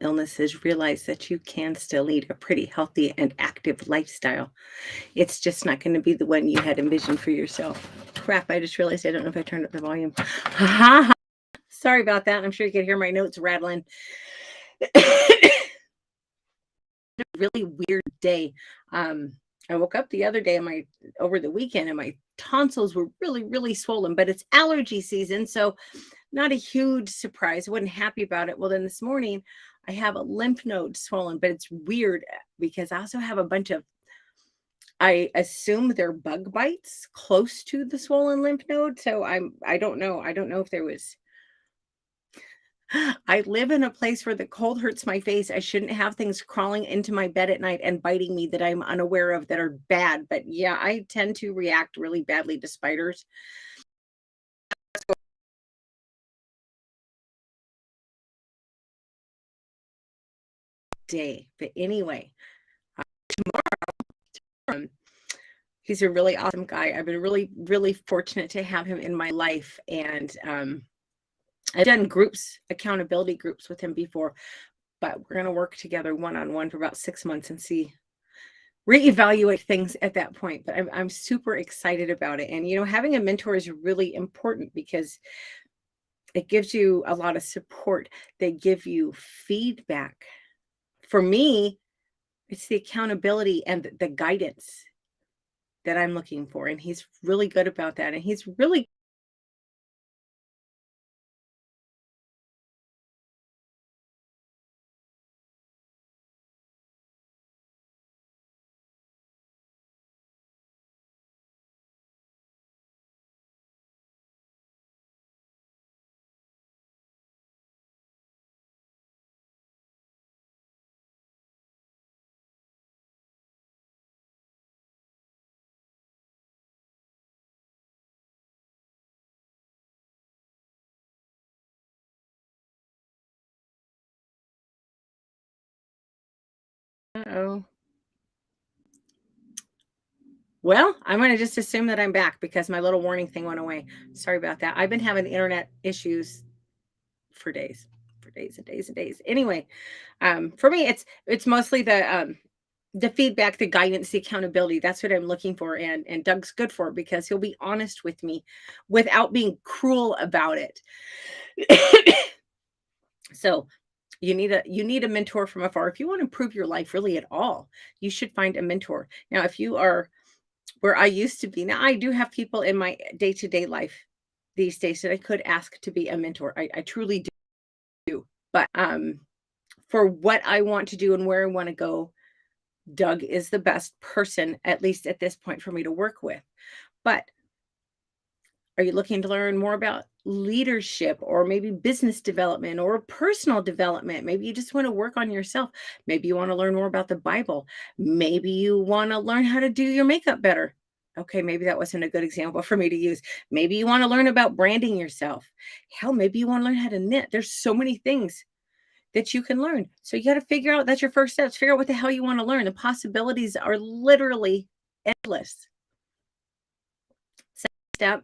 Illnesses, realize that you can still lead a pretty healthy and active lifestyle. It's just not going to be the one you had envisioned for yourself. Crap, I just realized I don't know if I turned up the volume. Ha ha ha. Sorry about that. I'm sure you can hear my notes rattling. Really weird day. I woke up the other day and my over the weekend and my tonsils were really swollen, but it's allergy season, so not a huge surprise. I wasn't happy about it. Well, then this morning I have a lymph node swollen, but it's weird because I also have a bunch of, I assume they're bug bites close to the swollen lymph node. So I don't know. I don't know if there was I live in a place where the cold hurts my face. I shouldn't have things crawling into my bed at night and biting me that I'm unaware of that are bad. But yeah, I tend to react really badly to spiders. Day. But anyway, um, he's a really awesome guy. I've been really fortunate to have him in my life. And I've done groups, accountability groups with him before, but we're going to work together one on one for about 6 months and see reevaluate things at that point. But I'm super excited about it. And having a mentor is really important because it gives you a lot of support. They give you feedback. For me, it's the accountability and the guidance that I'm looking for. And he's really good about that. And he's really oh. Well, I'm going to just assume that I'm back because my little warning thing went away. Sorry about that. I've been having internet issues for days, for days and days and days. Anyway, for me, it's mostly the feedback, the guidance, the accountability. That's what I'm looking for, and Doug's good for it because he'll be honest with me without being cruel about it. So you need a mentor from afar if you want to improve your life really at all. You should find a mentor. Now, if you are where I used to be, now I do have people in my day to day life these days that I could ask to be a mentor. I truly do, but for what I want to do and where I want to go, Doug is the best person, at least at this point, for me to work with. But are you looking to learn more about leadership or maybe business development or personal development? Maybe you just want to work on yourself. Maybe you want to learn more about the Bible. Maybe you want to learn how to do your makeup better. Okay, maybe that wasn't a good example for me to use. Maybe you want to learn about branding yourself. Hell, maybe you want to learn how to knit. There's so many things that you can learn. So you got to figure out, that's your first steps. Figure out what the hell you want to learn. The possibilities are literally endless. Second step,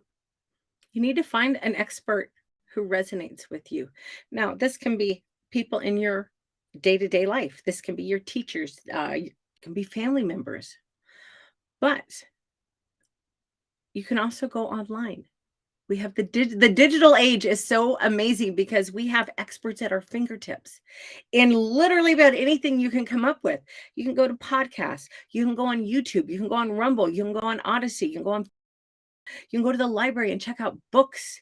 you need to find an expert who resonates with you. Now, this can be people in your day-to-day life. This can be your teachers, it can be family members. But you can also go online. We have the digital age is so amazing because we have experts at our fingertips in literally about anything you can come up with. You can go to podcasts, you can go on YouTube, you can go on Rumble, you can go on Odyssey, you can go to the library and check out books.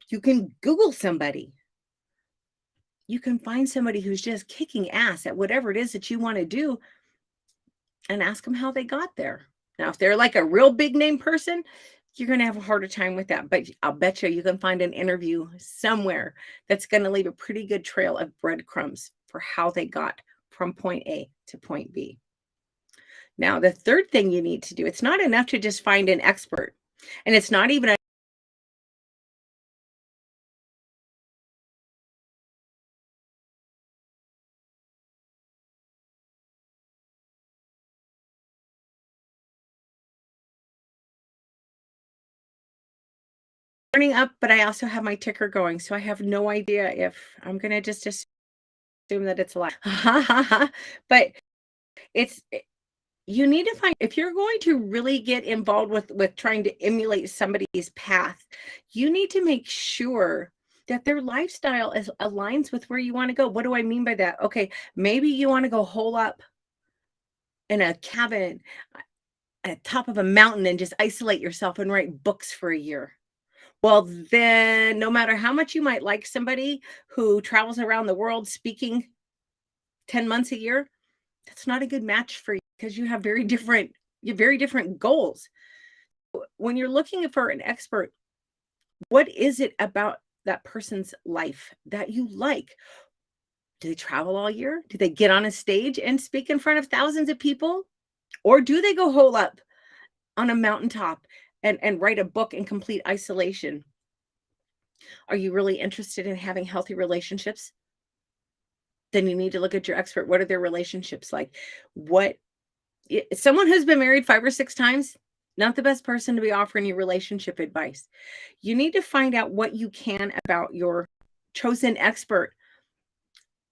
You can Google somebody. You can find somebody who's just kicking ass at whatever it is that you want to do and ask them how they got there. Now, if they're like a real big name person, you're going to have a harder time with that. But I'll bet you can find an interview somewhere that's going to leave a pretty good trail of breadcrumbs for how they got from point A to point B. Now, the third thing you need to do, it's not enough to just find an expert. And it's not even turning up, but I also have my ticker going. So I have no idea if I'm going to just assume that it's a lie. But it's you need to find if you're going to really get involved with trying to emulate somebody's path, you need to make sure that their lifestyle is aligns with where you want to go. What do I mean by that? Okay, maybe you want to go hole up in a cabin at the top of a mountain and just isolate yourself and write books for a year. Well, then no matter how much you might like somebody who travels around the world speaking 10 months a year, that's not a good match for you because you have very different goals. When you're looking for an expert, what is it about that person's life that you like? Do they travel all year? Do they get on a stage and speak in front of thousands of people? Or do they go hole up on a mountaintop and write a book in complete isolation? Are you really interested in having healthy relationships? Then you need to look at your expert. What are their relationships like? What someone who's been married 5 or 6 times, not the best person to be offering you relationship advice. You need to find out what you can about your chosen expert.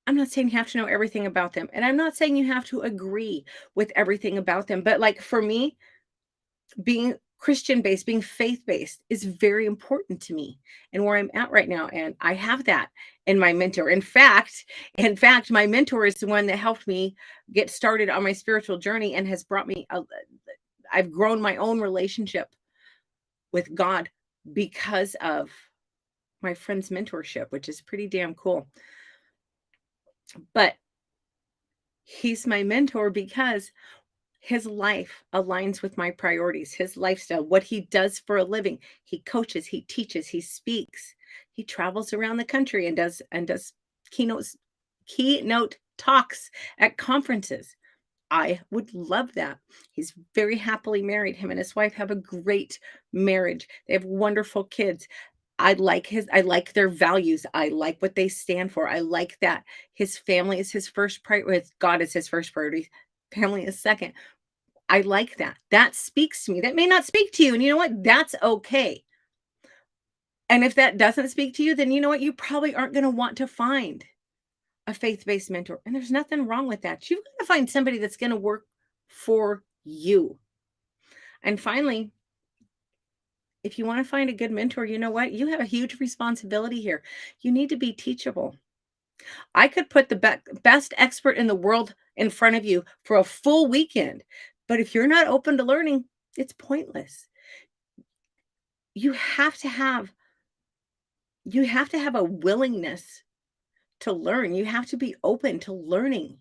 I'm not saying you have to know everything about them, and I'm not saying you have to agree with everything about them, but, like, for me, being Christian based, being faith based is very important to me and where I'm at right now. And I have that in my mentor. In fact, my mentor is the one that helped me get started on my spiritual journey and has brought me, I've grown my own relationship with God because of my friend's mentorship, which is pretty damn cool. But he's my mentor because his life aligns with my priorities, his lifestyle, what he does for a living. He coaches, he teaches, he speaks. He travels around the country and does keynotes keynote talks at conferences. I would love that. He's very happily married. Him and his wife have a great marriage. They have wonderful kids. I like their values. I like what they stand for. I like that his family is his first priority. God is his first priority. Family is second. I like that. That speaks to me. That may not speak to you, and you know what? That's okay. And if that doesn't speak to you, then you know what? You probably aren't gonna want to find a faith-based mentor, and there's nothing wrong with that. You've gotta find somebody that's gonna work for you. And finally, if you wanna find a good mentor, you know what? You have a huge responsibility here. You need to be teachable. I could put the best expert in the world in front of you for a full weekend, but if you're not open to learning, it's pointless. You have to have you have to have a willingness to learn. You have to be open to learning.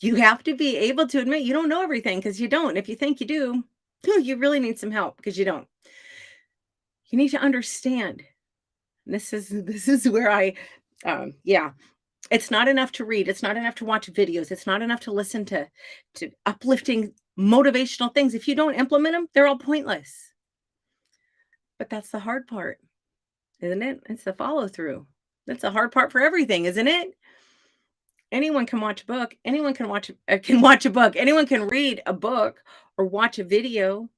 You have to be able to admit you don't know everything because you don't. If you think you do, you really need some help because you don't. You need to understand. This is where yeah, it's not enough to read. It's not enough to watch videos. It's not enough to listen to uplifting motivational things. If you don't implement them, they're all pointless. But that's the hard part, isn't it? It's the follow through. That's the hard part for everything, isn't it? Anyone can watch a book. Anyone can watch a book. Anyone can read a book or watch a video.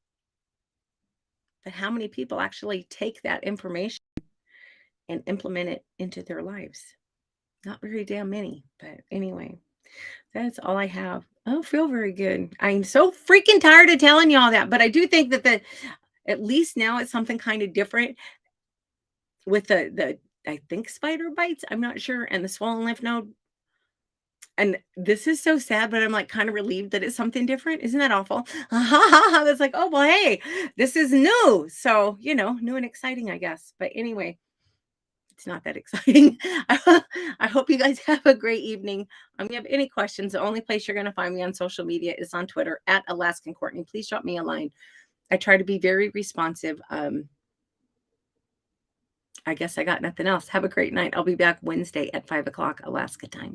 But how many people actually take that information and implement it into their lives? Not very damn many. But anyway, that's all I have. I don't feel very good. I'm so freaking tired of telling you all that. But I do think that at least now it's something kind of different with the I think spider bites. I'm not sure. And the swollen lymph node. And this is so sad, but I'm, like, kinda relieved that it's something different. Isn't that awful? That's like, "Oh, well, hey, this is new." So, new and exciting, I guess. But anyway, it's not that exciting. I hope you guys have a great evening. If you have any questions, the only place you're gonna find me on social media is on Twitter, @AlaskanCourtney. Please drop me a line. I try to be very responsive. I guess I got nothing else. Have a great night. I'll be back Wednesday at 5 o'clock Alaska time.